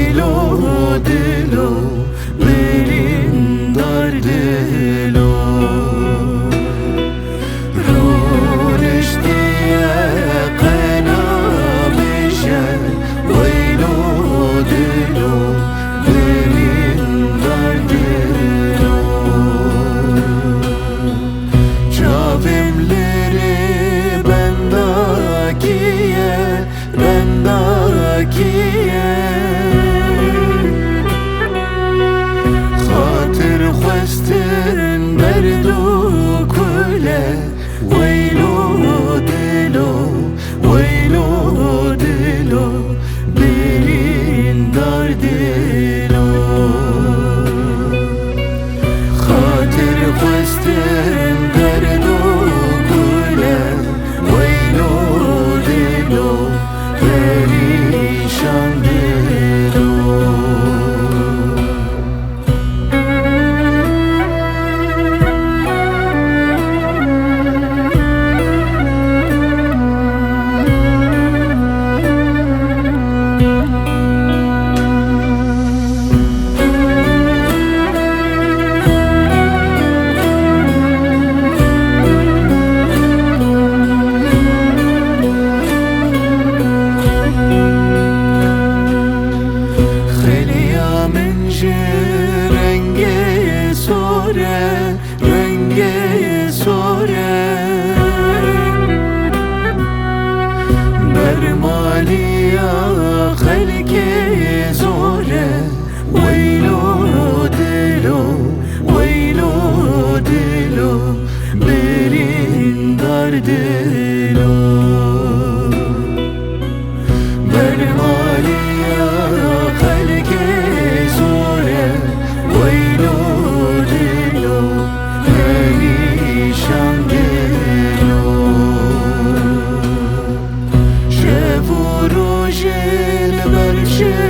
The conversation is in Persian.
ويلو دلو برين دار دلو رونشتي قنا بشر ويلو دلو برين دار دلو Çavimleri bendakiye خاطر خواستن بردو کله ویلو دلو برین دار دلو خاطر خواستن بردو کله ویلو دلو پریشان دلو رنگه سوره برمالیا خلق زوره ویلو دلو برین دار دلو برمالیا خلق زوره ویلو پریشان دلو شب و روز لبرچه